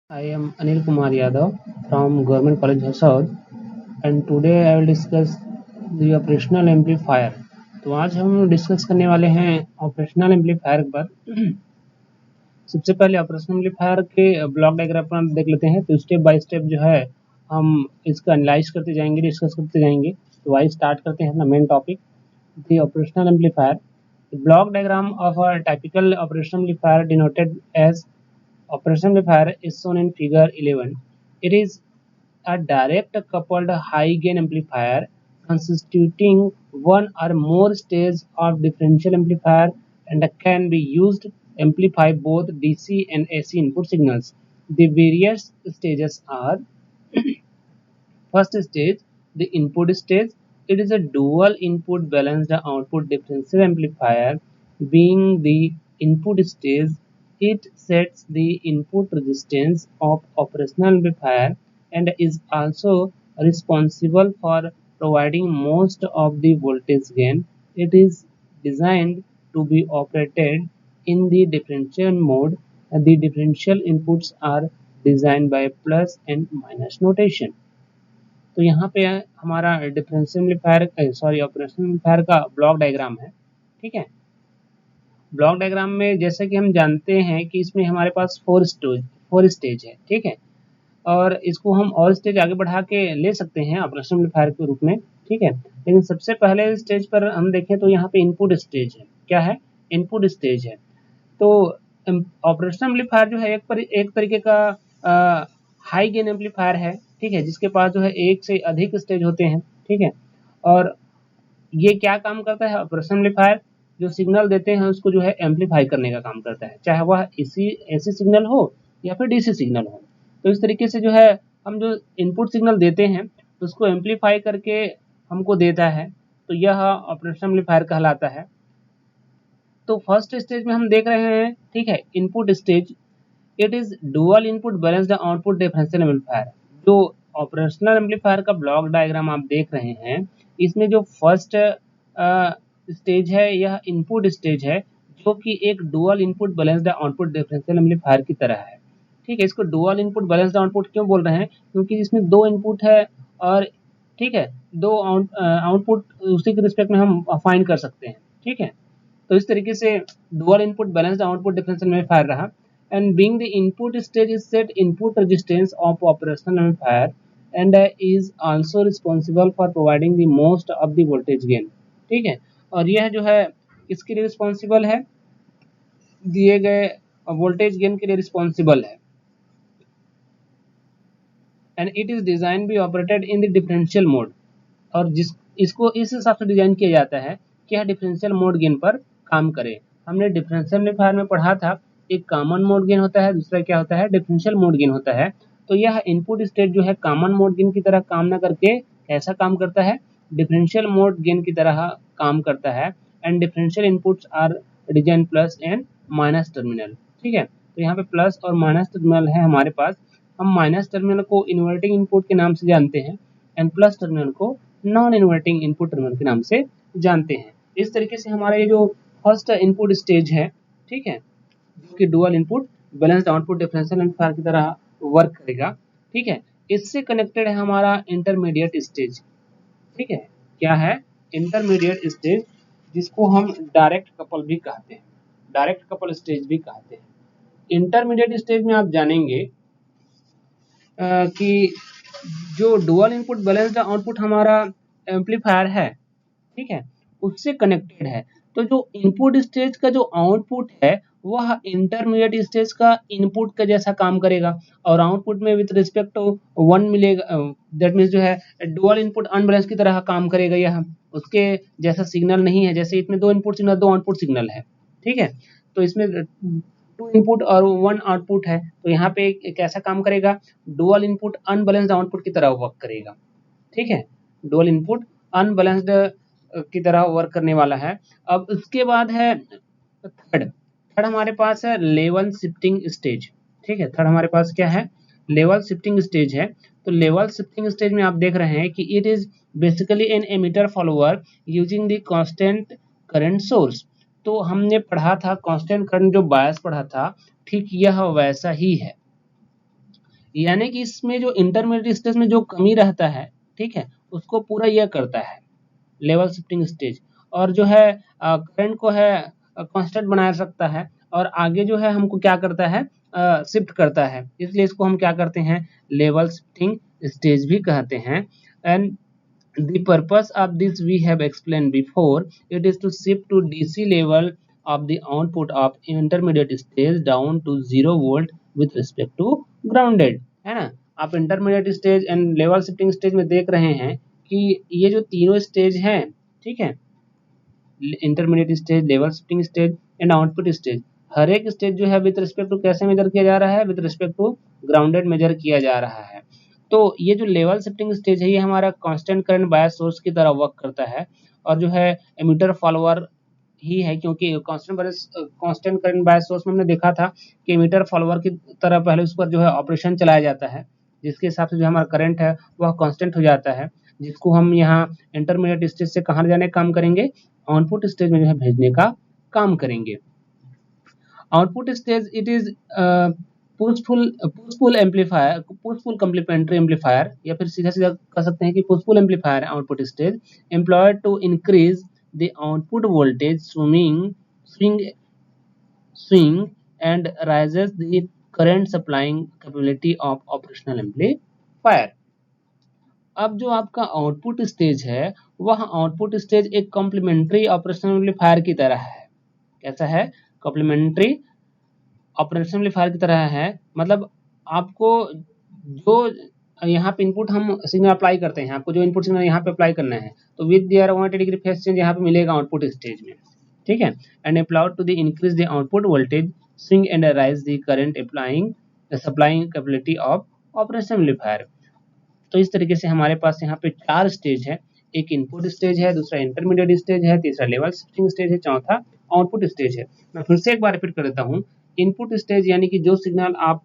I am Anil Kumar Yadav from Government College Hasod and today I will discuss the operational amplifier। तो आज हम discuss करने वाले हैं ऑपरेशनल एम्पलीफायर पर। सबसे पहले ऑपरेशनल एम्पलीफायर के ब्लॉक डायग्राम पर हम देख लेते हैं। तो स्टेप बाय स्टेप जो है हम इसका एनालाइज करते जाएंगे, डिस्कस करते जाएंगे। तो आइए स्टार्ट करते हैं अपना main topic, the operational amplifier. Block diagram of a typical operational amplifier denoted as operational amplifier is shown in figure 11. It is a direct coupled high gain amplifier constituting one or more stages of differential amplifier and can be used to amplify both DC and AC input signals. The various stages are: first stage, the input stage. It is a dual input balanced output differential amplifier. Being the input stage, it sets the input resistance of operational amplifier and is also responsible for providing most of the voltage gain. It is designed to be operated in the differential mode. The differential inputs are designed by plus and minus notation. तो यहाँ पे हमारा differential amplifier operational amplifier का block diagram है। ठीक है, block diagram में जैसे कि हम जानते हैं कि इसमें हमारे पास फोर स्टेज है। ठीक है, और इसको हम और स्टेज आगे बढ़ा के ले सकते हैं ऑपरेशनल एम्पलीफायर के रूप में। ठीक है, लेकिन सबसे पहले स्टेज पर हम देखें तो यहाँ पे इनपुट स्टेज है। क्या है? इनपुट स्टेज है। तो ऑपरेशनल एम्पलीफायर जो है एक तरीके का हाई गेन एम्पलीफायर है। ठीक है, जिसके पास जो है एक से अधिक स्टेज होते हैं। ठीक है, और ये क्या काम करता है? ऑपरेशनल एम्पलीफायर जो सिग्नल देते हैं उसको जो है एम्पलीफाई करने का काम करता है, चाहे वह एसी सिग्नल हो या फिर डीसी सिग्नल हो। तो इस तरीके से जो है हम जो इनपुट सिग्नल देते हैं उसको एम्पलीफाई करके हमको देता है, तो यह ऑपरेशनल एम्पलीफायर कहलाता है। तो फर्स्ट स्टेज में हम देख रहे हैं, ठीक है, input stage. It is dual input balanced output differential amplifier. जो ऑपरेशनल एम्पलीफायर का ब्लॉक डायग्राम आप देख रहे हैं, इसमें जो फर्स्ट स्टेज है यह इनपुट स्टेज है, जो कि एक dual input balanced output differential amplifier की तरह है। ठीक है, इसको डुअल इनपुट बैलेंस्ड आउटपुट क्यों बोल रहे हैं? क्योंकि इसमें दो इनपुट है और ठीक है, दो आउटपुट उसी के रिस्पेक्ट में हम फाइंड कर सकते हैं। ठीक है, तो इस तरीके से dual input balanced output differential amplifier रहा। And being the input stage is set input resistance of operational amplifier and is also responsible for providing the most of the voltage gain। ठीक है, और यह जो है किसके लिए रिस्पॉन्सिबल है? दिए गए वोल्टेज गेन के लिए रिस्पॉन्सिबल है। And it is design be operated in the differential mode, और इसको इस हिसाब से डिजाइन किया जाता है कि यह डिफरेंशियल मोड गेन पर काम करे। हमने डिफरेंशियल एम्पलीफायर में पढ़ा था, एक कॉमन मोड गेन होता है, दूसरा क्या होता है? डिफरेंशियल मोड गेन होता है। तो यह इनपुट स्टेज जो है कॉमन मोड गेन की तरह काम ना करके कैसा काम करता है? डिफरेंशियल मोड गेन की तरह काम करता है। And differential inputs are design plus and minus terminal. ठीक है, तो यहाँ पे प्लस और माइनस टर्मिनल है हमारे पास। हम माइनस टर्मिनल को इन्वर्टिंग इनपुट के नाम से जानते हैं एंड प्लस टर्मिनल को नॉन इन्वर्टिंग इनपुट टर्मिनल के नाम से जानते हैं। इस तरीके से हमारा ये जो फर्स्ट इनपुट स्टेज है, ठीक है, जो कि dual input balanced output differential amplifier की तरह वर्क करेगा। ठीक है, इससे कनेक्टेड है हमारा इंटरमीडिएट स्टेज। ठीक है, क्या है? इंटरमीडिएट स्टेज, जिसको हम डायरेक्ट कपल भी कहते हैं, डायरेक्ट कपल स्टेज भी कहते हैं। इंटरमीडिएट स्टेज में आप जानेंगे कि जो डुअल इनपुट बैलेंस्ड आउटपुट हमारा एम्पलीफायर है, ठीक है, उससे कनेक्टेड है। तो जो इनपुट स्टेज का जो आउटपुट है वह इंटरमीडिएट स्टेज का इनपुट का जैसा काम करेगा, और आउटपुट में विद रिस्पेक्ट टू 1 मिलेगा। दैट मीन्स जो है डुअल इनपुट अनबैलेंस की तरह काम करेगा। यह उसके जैसा सिग्नल नहीं है, जैसे इसमें दो इनपुट सिग्नल, दो आउटपुट सिग्नल है। ठीक है, तो इसमें 2 इनपुट और 1 आउटपुट है, तो यहाँ पे कैसा काम करेगा? डुअल इनपुट अनबैलेंस्ड आउटपुट की तरह वर्क करेगा। ठीक है, डुअल इनपुट अनबैलेंस्ड की तरह वर्क करने वाला है। अब उसके बाद है थर्ड हमारे पास है लेवल शिफ्टिंग स्टेज। ठीक है, थर्ड हमारे पास क्या है? लेवल शिफ्टिंग स्टेज है। तो लेवल शिफ्टिंग स्टेज में आप देख रहे हैं कि it is basically an emitter follower using the constant current source. तो हमने पढ़ा था कांस्टेंट करंट जो बायस पढ़ा था, ठीक यह वैसा ही है। यानी कि इसमें जो इंटरमीडिएट स्टेज में जो कमी रहता है, ठीक है, उसको पूरा यह करता है लेवल शिफ्टिंग स्टेज, और जो है करंट को है कांस्टेंट बना सकता है, और आगे जो है हमको क्या करता है, शिफ्ट करता है, इसलिए इसको हम क्या करते हैं, लेवल शिफ्टिंग स्टेज भी कहते हैं। And the purpose of this we have explained before. It is to shift to DC level of the output of intermediate stage down to 0 volt with respect to grounded, है ना। आप intermediate stage and level shifting stage में देख रहे हैं कि ये जो तीनों स्टेज हैं, ठीक है, intermediate stage, level shifting stage and output stage, हर एक स्टेज जो है विद रिस्पेक्ट टू कैसे मेजर किया जा रहा है, with respect to grounded measure किया जा रहा है। तो ये जो लेवल शिफ्टिंग स्टेज है, ये हमारा कांस्टेंट करंट बायस सोर्स की तरह वर्क करता है, और जो है एमिटर फॉलोअर ही है, क्योंकि कांस्टेंट करंट बायस सोर्स में हमने देखा था कि एमिटर फॉलोअर की तरह पहले उस पर जो है ऑपरेशन चलाया जाता है, जिसके हिसाब से जो हमारा करंट है वह कांस्टेंट हो जाता है, जिसको हम यहाँ इंटरमीडिएट स्टेज से कहाँ जाने का काम करेंगे, आउटपुट स्टेज में जो है भेजने का काम करेंगे। Output stage it is push pull amplifier, push pull complementary amplifier, या फिर सीधा सीधा कह सकते हैं कि push pull amplifier output stage employed to increase the output voltage swing and rises the current supplying capability of operational amplifier। अब जो आपका आउटपुट स्टेज है, वह आउटपुट स्टेज एक कॉम्प्लीमेंट्री ऑपरेशनल एम्पलीफायर की तरह है। कैसा है, कॉम्प्लीमेंट्री ऑपरेशनल एम्पलीफायर की तरह है, मतलब आपको जो यहाँ पे इनपुट हम सिग्नल अप्लाई करते हैं, आपको जो इनपुट सिग्नल यहाँ पे अप्लाई करना है, तो with their 180 degree phase change यहाँ पे मिलेगा आउटपुट स्टेज में, ठीक है। And applied to the increase the output voltage swing and rise the current applying supplying capability of operational amplifier. तो इस तरीके से हमारे पास यहाँ पे 4 स्टेज है, एक इनपुट स्टेज है, दूसरा इंटरमीडिएट स्टेज है, तीसरा लेवल शिफ्टिंग स्टेज है, चौथा आउटपुट स्टेज है। मैं फिर से एक बार रिपीट कर देता हूँ, इनपुट स्टेज यानी कि जो सिग्नल आप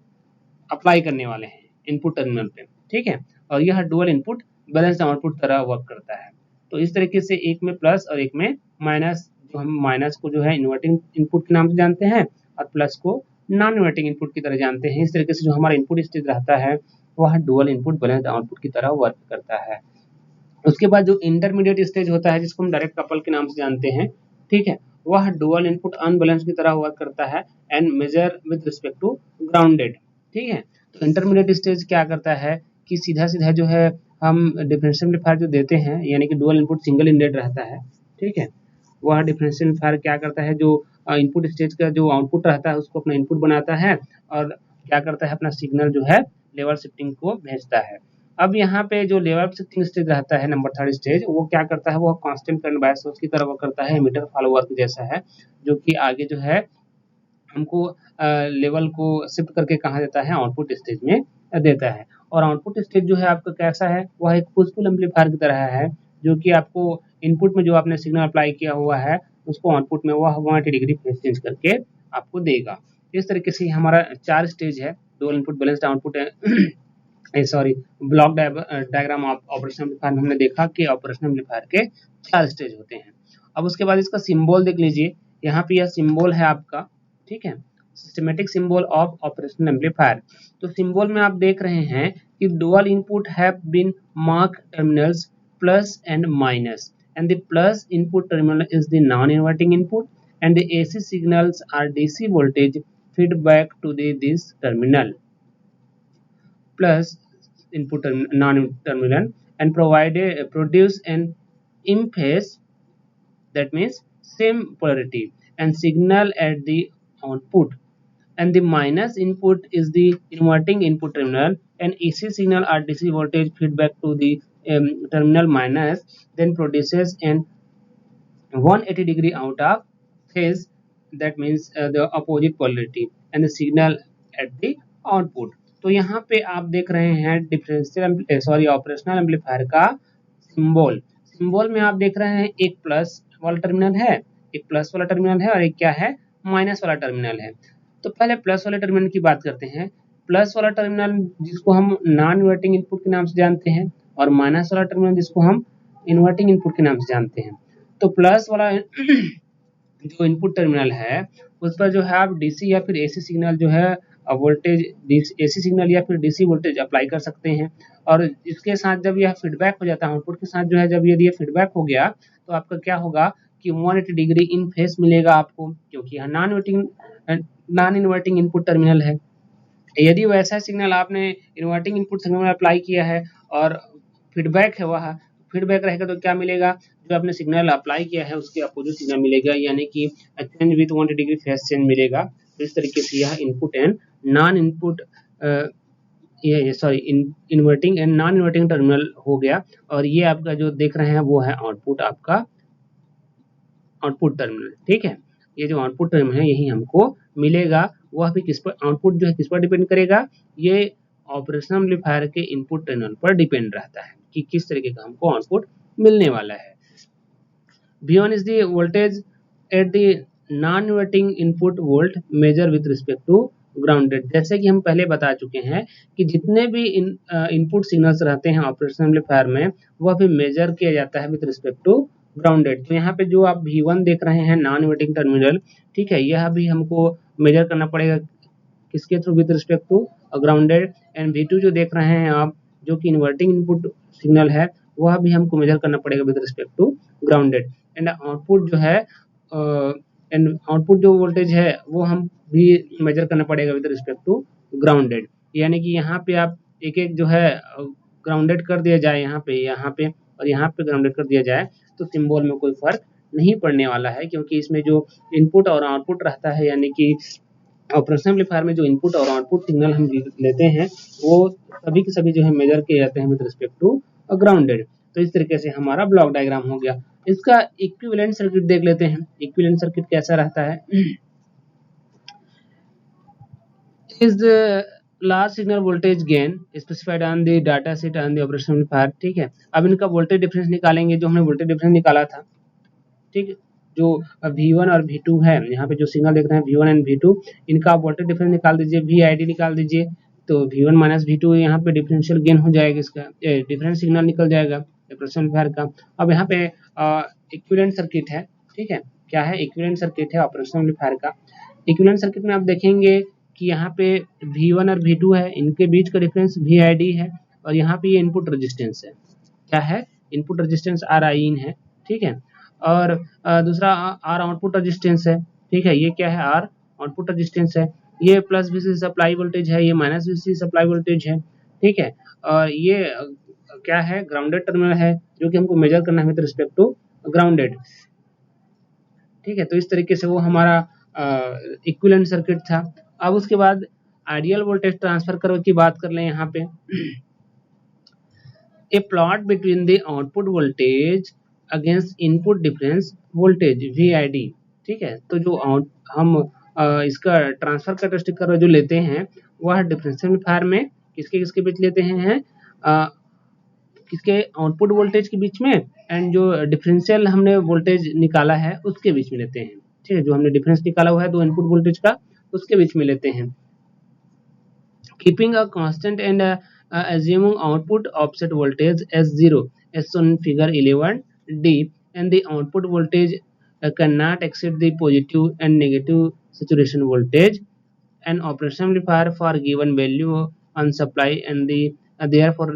अप्लाई करने वाले हैं इनपुट टर्मिनल पे, ठीक है, और यह डुअल इनपुट बैलेंस आउटपुट तरह वर्क करता है। तो इस तरीके से एक में प्लस और एक में माइनस, जो हम माइनस को जो है इन्वर्टिंग इनपुट के नाम से जानते हैं और प्लस को नॉन इन्वर्टिंग इनपुट की तरह जानते हैं। इस तरीके से जो हमारा इनपुट स्टेज रहता है वह डुअल इनपुट बैलेंस आउटपुट की तरह वर्क करता है। उसके बाद जो इंटरमीडिएट स्टेज होता है, जिसको हम डायरेक्ट कपल के नाम से जानते हैं, ठीक है, वह डुअल इनपुट अनबैलेंस की तरह वर्क करता है and measure with respect to grounded, ठीक है। तो इंटरमीडिएट स्टेज क्या करता है कि सीधा सीधा जो है हम डिफरेंशियल एम्पलीफायर जो देते हैं, यानी कि डुअल इनपुट सिंगल इंडेड रहता है, ठीक है, वह डिफरेंशियल एम्पलीफायर क्या करता है, जो इनपुट स्टेज का जो आउटपुट रहता है उसको अपना इनपुट बनाता है और क्या करता है, अपना सिग्नल जो है लेवल शिफ्टिंग को भेजता है। अब यहाँ पे जो लेवल शिफ्टिंग स्टेज रहता है नंबर 3 स्टेज, वो क्या करता है, वो कांस्टेंट करंट बायस सोर्स की तरह वो करता है, एमिटर फॉलोअर के जैसा है, जो कि आगे जो है हमको लेवल को शिफ्ट करके कहाँ देता है, आउटपुट स्टेज में देता है। और आउटपुट स्टेज जो है आपका कैसा है, वह एक पुश पुल एम्पलीफायर की तरह है, जो कि आपको इनपुट में जो आपने सिग्नल अप्लाई किया हुआ है उसको आउटपुट में वह 180 डिग्री फेज चेंज करके आपको देगा। इस तरीके से हमारा 4 स्टेज है, dual input balanced output sorry block diagram of operational amplifier में हमने देखा कि ऑपरेशनल एम्पलीफायर के 4 स्टेज होते हैं। अब उसके बाद इसका सिंबल देख लीजिए, यहाँ पे यह सिंबल है आपका, ठीक है, systematic symbol of operational amplifier. तो सिंबल में आप देख रहे हैं कि dual input have been mark terminals plus and minus, and the plus input terminal is the non-inverting input and the AC signals are DC voltage feedback to this terminal plus input non-terminal and produce an in phase, that means same polarity, and signal at the output, and the minus input is the inverting input terminal and AC signal or DC voltage feedback to the terminal minus, then produces an 180 degree out of phase, that means the opposite polarity, and the signal at the output। तो यहाँ पे आप देख रहे हैं differential operational amplifier का symbol. Symbol में आप देख रहे हैं एक प्लस वाला टर्मिनल है, एक प्लस वाला टर्मिनल है और एक क्या है, माइनस वाला टर्मिनल है। तो पहले प्लस वाले टर्मिनल की बात करते हैं। प्लस वाला टर्मिनल जिसको हम नॉन इन्वर्टिंग इनपुट के नाम से जानते हैं और माइनस वाला टर्मिनल जिसको हम इन्वर्टिंग इनपुट के नाम से जानते हैं। तो प्लस वाला जो इनपुट टर्मिनल है उस पर जो है आप डीसी या फिर एसी सिग्नल जो है वोल्टेज एसी सिग्नल या फिर डीसी वोल्टेज अप्लाई कर सकते हैं। और इसके साथ जब यह फीडबैक हो जाता है आउटपुट के साथ जो है, जब यदि ये फीडबैक हो गया तो आपका क्या होगा कि 180 डिग्री इन फेस मिलेगा आपको, क्योंकि यह नॉन इन्वर्टिंग इनपुट टर्मिनल है। यदि वैसा सिग्नल आपने इन्वर्टिंग इनपुट सिग्नल में अप्लाई किया है और फीडबैक है, वह फीडबैक रहेगा तो क्या मिलेगा, जो आपने सिग्नल अप्लाई किया है उसके अपोजिट सिग्नल मिलेगा, यानी कि change with 180 degree face change मिलेगा। तो इस तरीके से यह input and non input inverting and non inverting terminal हो गया। और ये आपका जो देख रहे हैं वो है आउटपुट, आपका आउटपुट टर्मिनल। ठीक है, ये जो आउटपुट टर्मिनल है यही हमको मिलेगा। वह भी किस पर, आउटपुट जो है किस पर डिपेंड करेगा, ये ऑपरेशनल एम्पलीफायर के इनपुट टर्मिनल पर डिपेंड रहता है कि किस तरीके का हमको आउटपुट मिलने वाला है। V1 is the voltage at the non-inverting input volt measure with respect to grounded। जैसे कि हम पहले बता चुके हैं कि जितने भी इनपुट सिग्नल्स रहते हैं ऑपरेशनल एम्पलीफायर में, वह भी मेजर किया जाता है विद रिस्पेक्ट टू ग्राउंडेड। तो यहाँ पे जो आप V1 देख रहे हैं नॉन इन्वर्टिंग टर्मिनल, ठीक है, यह भी हमको मेजर करना पड़ेगा किसके थ्रू, with respect to grounded. And V2 जो देख रहे हैं आप, जो कि इन्वर्टिंग इनपुट सिग्नल है, वह भी हमको मेजर करना पड़ेगा with respect to grounded. And output जो है एंड आउटपुट जो वोल्टेज है वो हम भी मेजर करना पड़ेगा विद रिस्पेक्ट टू ग्राउंडेड। यानी कि यहाँ पे आप एक एक जो है ग्राउंडेड कर दिया जाए, यहाँ पे और यहाँ पे ग्राउंडेड कर दिया जाए तो सिंबल में कोई फर्क नहीं पड़ने वाला है, क्योंकि इसमें जो इनपुट और आउटपुट रहता है, यानी कि ऑपरेशनल एम्पलीफायर में जो इनपुट और आउटपुट सिग्नल हम लेते हैं वो सभी के सभी जो है मेजर किए जाते हैं विद रिस्पेक्ट टू ग्राउंडेड। तो इस तरीके से हमारा ब्लॉक डायग्राम हो गया। इसका इक्विवेलेंट सर्किट देख लेते हैं। इक्विवेलेंट सर्किट कैसा रहता है, is large signal voltage gain specified on the data sheet on the operational amplifier. ठीक है, अब इनका वोल्टेज डिफरेंस निकालेंगे, जो हमने वोल्टेज डिफरेंस निकाला था। ठीक है, जो V1 और V2 है, यहाँ पे जो सिग्नल देख रहे हैं V1 एंड V2, इनका वोल्टेज डिफरेंस निकाल दीजिए, VID निकाल दीजिए। तो V1 माइनस V2 यहाँ पे डिफरेंशियल गेन हो जाएगा, इसका डिफरेंस सिग्नल निकल जाएगा ऑपरेशनल एम्पलीफायर का। अब यहाँ पे इक्विवेलेंट सर्किट है। ठीक है, क्या है, इक्विवेलेंट सर्किट है ऑपरेशनल एम्पलीफायर का। इक्विवेलेंट सर्किट में आप देखेंगे कि यहाँ पे V1 और V2 है, इनके बीच का डिफरेंस VID है, और यहाँ पे ये इनपुट रेजिस्टेंस है। क्या है, इनपुट रेजिस्टेंस RIN है। ठीक है, और दूसरा R आउटपुट रेजिस्टेंस है। ठीक है, ये क्या है, R आउटपुट रेजिस्टेंस है। ये प्लस VCC सप्लाई वोल्टेज है, ये माइनस VCC सप्लाई वोल्टेज है। ठीक है, और ये क्या है, ग्राउंडेड टर्मिनल है, जो कि हमको मेजर करना है विद रिस्पेक्ट टू ग्राउंडेड। ठीक है, तो इस तरीके से वो हमारा इक्विवेलेंट सर्किट था। अब उसके बाद आइडियल वोल्टेज ट्रांसफर कर्व की बात कर लें। यहाँ पे ए plot between the output voltage against input difference voltage VID। ठीक है, तो जो हम इसका ट्रांसफर कैरेक्टरिस्टिक कर्व जो लेते हैं वह डिफरेंशियल एम्पलीफायर में किसके किसके बीच लेते हैं, किसके आउटपुट वोल्टेज के बीच में, एंड जो डिफरेंशियल हमने वोल्टेज निकाला है उसके बीच में लेते हैं। ठीक है, जो हमने डिफरेंस निकाला हुआ है दो इनपुट वोल्टेज का, उसके बीच में लेते हैं। Keeping a constant and assuming output offset voltage as 0 as shown in figure 11D, and the output voltage cannot exceed the positive and negative saturation voltage, an operational amplifier for given value on supply, and the therefore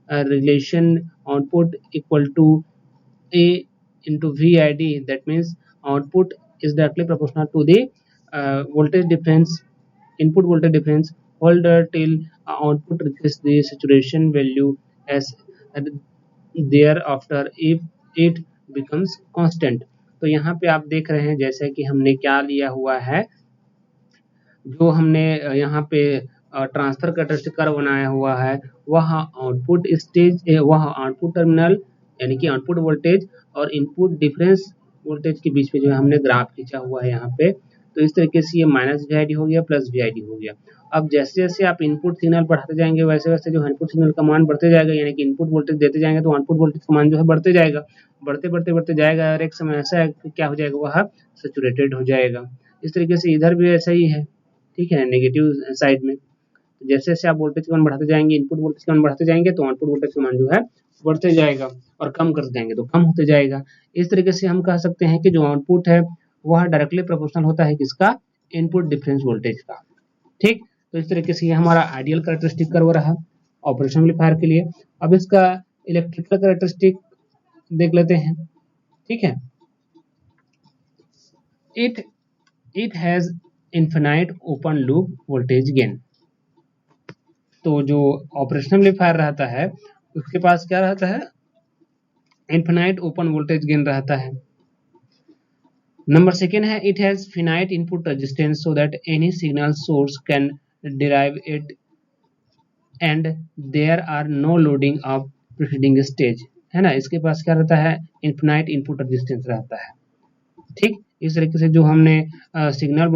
relation output equal to A into VID. That means output is directly proportional to the voltage difference, input voltage difference, hold till output reaches the saturation value as thereafter if it becomes constant। तो यहाँ पे आप देख रहे हैं जैसे कि हमने क्या लिया हुआ है, जो हमने यहाँ पे ट्रांसफर कैरेक्टरिस्टिक कर्व बनाया हुआ है, वह आउटपुट स्टेज, वह आउटपुट टर्मिनल यानी कि आउटपुट वोल्टेज और इनपुट डिफरेंस वोल्टेज के बीच में जो है हमने ग्राफ खींचा हुआ है यहाँ पे। तो इस तरीके से ये माइनस VID हो गया, प्लस VID हो गया। अब जैसे जैसे आप इनपुट सिग्नल बढ़ाते जाएंगे वैसे वैसे जो इनपुट सिग्नल का मान बढ़ते जाएगा, यानी कि इनपुट वोल्टेज देते जाएंगे तो आउटपुट वोल्टेज का मान जो है बढ़ते जाएगा, बढ़ते जाएगा, और एक समय ऐसा है कि क्या हो जाएगा, वह सैचुरेटेड हो जाएगा। इस तरीके से इधर भी ऐसा ही है। ठीक है, नेगेटिव साइड में जैसे जैसे आप वोल्टेज का मान बढ़ाते जाएंगे, इनपुट वोल्टेज का मान बढ़ाते जाएंगे, तो आउटपुट वोल्टेज का मान जो है बढ़ते जाएगा, और कम कर देंगे तो कम होते जाएगा। इस तरीके से हम कह सकते हैं कि जो आउटपुट है वह डायरेक्टली प्रोपोर्शनल होता है किसका, इनपुट डिफरेंस वोल्टेज का। ठीक, तो इस तरीके से ये हमारा आइडियल कैरेक्टरिस्टिक कर्व रहा ऑपरेशन एम्पलीफायर के लिए। अब इसका इलेक्ट्रिकल कैरेक्टरिस्टिक देख लेते हैं, ठीक है। It has infinite open loop voltage gain. तो जो ऑपरेशनल एम्पलीफायर रहता है उसके पास क्या रहता है, इन्फिनाइट ओपन वोल्टेज गेन रहता है। नंबर सेकेंड है, it has finite input resistance so that any signal source can derive it and there are no loading of preceding stage, है ना। इसके पास क्या रहता है, इन्फिनाइट इनपुट रेजिस्टेंस रहता है, ठीक। इस तरीके से जो हमने सिग्नल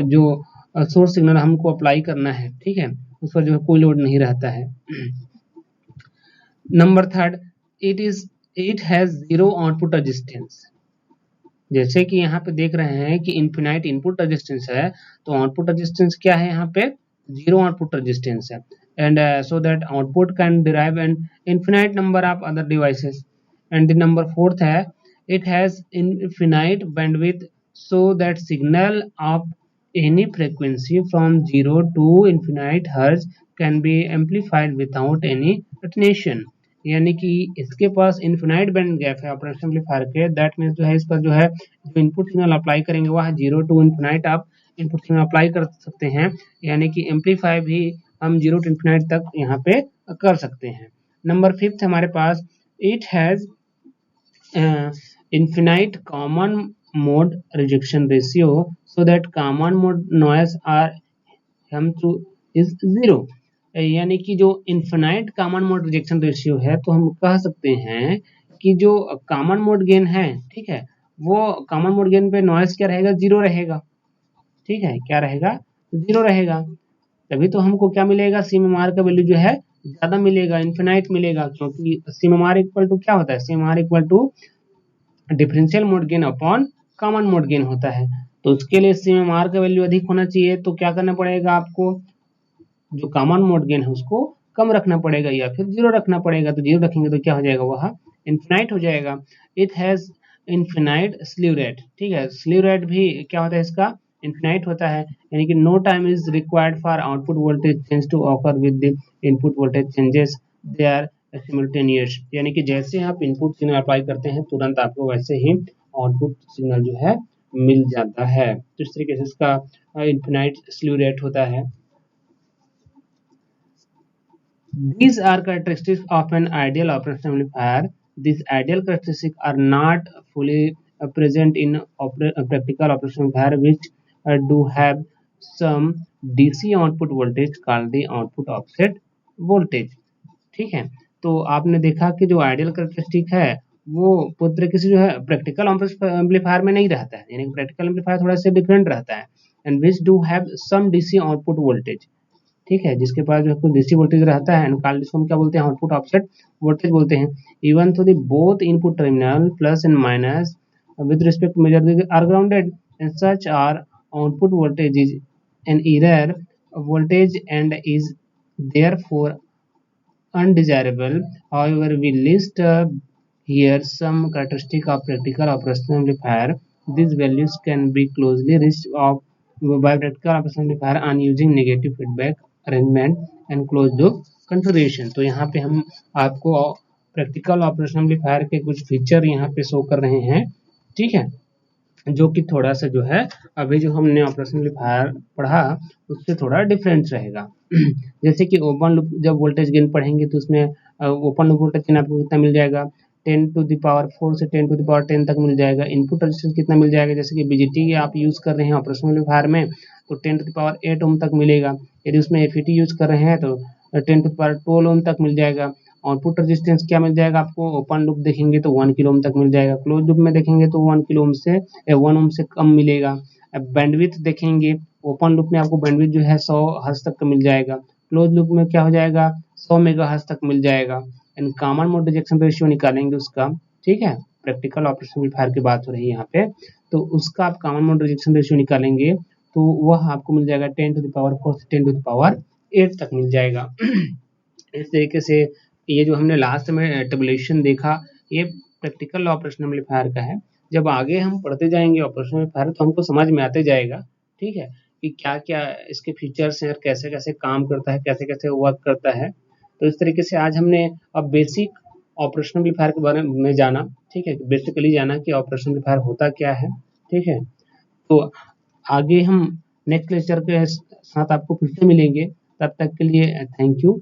जो सोर्स सिग्नल हमको अप्लाई करना है, ठीक है, उस पर जो है कोई लोड नहीं रहता है। Number third, it has zero output resistance. जैसे कि यहाँ पे देख रहे हैं कि इन्फिनाइट इनपुट रेजिस्टेंस है, तो आउटपुट रेजिस्टेंस क्या है, यहाँ पे जीरो आउटपुट रेजिस्टेंस है। And so that output can derive N infinite number of other devices. And the number fourth है, it has infinite bandwidth so that signal of any frequency from 0 to infinite hertz can be amplified without any attenuation। यानी कि इसके पास infinite band gap है operation amplifier के। That means जो है इस पर जो है जो इनपुट सिग्नल अप्लाई करेंगे वह 0 टू इन्फिनाइट आप इनपुट सिग्नल अप्लाई कर सकते हैं, यानी कि एम्पलीफाई भी हम 0 टू इन्फिनाइट तक यहाँ पे कर सकते हैं। नंबर फिफ्थ हमारे पास, it has infinite common mode rejection ratio so that common mode noise are हम to is zero। यानी कि जो infinite common mode rejection ratio है, तो हम कह सकते हैं कि जो कॉमन मोड गेन है, ठीक है, वो कॉमन मोड गेन पे नॉइज क्या रहेगा, जीरो रहेगा, ठीक है, क्या रहेगा, जीरो रहेगा। तभी तो हमको क्या मिलेगा, CMR का वैल्यू जो है ज्यादा मिलेगा, इन्फिनाइट मिलेगा, क्योंकि CMR इक्वल टू क्या होता है, CMR equal to differential mode gain upon common mode gain होता है। तो उसके लिए CMR का वैल्यू अधिक होना चाहिए, तो क्या करना पड़ेगा आपको, जो कॉमन मोड गेन है उसको कम रखना पड़ेगा या फिर जीरो रखना पड़ेगा। तो जीरो रखेंगे तो क्या हो जाएगा, वह इन्फिनाइट हो जाएगा। It has infinite slew rate, ठीक है, स्लीव रेट भी क्या होता है इसका, इन्फिनाइट होता है, यानी कि no time is required for output voltage change to occur with the input voltage changes, they are simultaneous. यानी कि जैसे आप इनपुट सिग्नल अप्लाई करते हैं तुरंत आपको वैसे ही आउटपुट सिग्नल जो है मिल जाता है। तो इस तरीके से इसका इन्फिनाइट स्लीव रेट होता है। These are characteristics of an ideal operational amplifier. These ideal characteristics are not fully present in practical operational amplifier, which do have some DC output voltage called the output offset voltage। ठीक है, तो आपने देखा कि जो ideal characteristic है वो पूरी तरीके से जो है प्रैक्टिकल एम्पलीफायर में नहीं रहता है, यानी प्रैक्टिकल एम्पलीफायर थोड़ा सा डिफरेंट रहता है। And which do have some DC output voltage, ठीक है, जिसके पास जो है डीसी वोल्टेज रहता है, एंड कॉल्ड जिसको हम क्या बोलते हैं, आउटपुट ऑफसेट वोल्टेज बोलते हैं। इवन तो the both input terminal plus and minus with respect to measure are grounded, and such are output voltage is an error voltage and is therefore undesirable। However, we list here some characteristic of practical operational amplifier। These values can be closely reached of by practical operational amplifier on using negative feedback arrangement and closed loop configuration। तो यहाँ पे हम आपको practical operational amplifier के कुछ feature यहाँ पे show कर रहे हैं, ठीक है, जो कि थोड़ा सा जो है अभी जो हमने ऑपरेशनल एम्पलीफायर पढ़ा उससे थोड़ा डिफरेंस रहेगा। जैसे कि ओपन लूप जब वोल्टेज गेन पढ़ेंगे तो उसमें ओपन लूप वोल्टेज गेन आपको कितना मिल जाएगा, 10 टू द पावर 4 से 10 टू द पावर 10 तक मिल जाएगा। इनपुट रेजिस्टेंस कितना मिल जाएगा, जैसे कि बीजीटी आप यूज कर रहे हैं ऑपरेशनल एम्पलीफायर में तो 10 टू द पावर 8 ओम तक मिलेगा। यदि उसमें एफईटी यूज कर रहे हैं तो 10 टू द पावर 12 ओम तक मिल जाएगा। आउटपुट रेजिस्टेंस क्या मिल जाएगा आपको, ओपन लूप देखेंगे तो 1 किलो ओम तक मिल जाएगा, क्लोज लूप में देखेंगे तो 1 किलो ओम से 1 ओम से कम मिलेगा। अब बैंडविड्थ देखेंगे, ओपन लूप में आपको बैंडविड्थ जो है 100 हर्ट्ज तक का मिल जाएगा, क्लोज लूप में क्या हो जाएगा 100 मेगाहर्ट्ज तक मिल जाएगा। And common mode rejection ratio निकालेंगे उसका, ठीक है, प्रैक्टिकल ऑपरेशन एम्पलीफायर की बात हो रही है यहाँ पे, तो उसका आप कॉमन मोड रिजेक्शन रेशियो निकालेंगे तो वह आपको मिल जाएगा 10 टू द पावर 4 से 10 टू द पावर 8 तक मिल जाएगा। इस तरीके से ये जो हमने लास्ट में टेबुलेशन देखा ये प्रैक्टिकल ऑपरेशन एम्पलीफायर का है। जब आगे हम पढ़ते जाएंगे ऑपरेशन एम्पलीफायर तो हमको समझ में आते जाएगा, ठीक है, कि क्या-क्या इसके फीचर्स हैं और कैसे-कैसे काम करता है, कैसे-कैसे वर्क करता है। तो इस तरीके से आज हमने अब बेसिक ऑपरेशनल एम्पलीफायर के बारे में जाना, ठीक है? बेसिकली जाना कि ऑपरेशनल एम्पलीफायर होता क्या है, ठीक है? तो आगे हम नेक्स्ट लेक्चर के साथ आपको फिर से मिलेंगे। तब तक के लिए थैंक यू।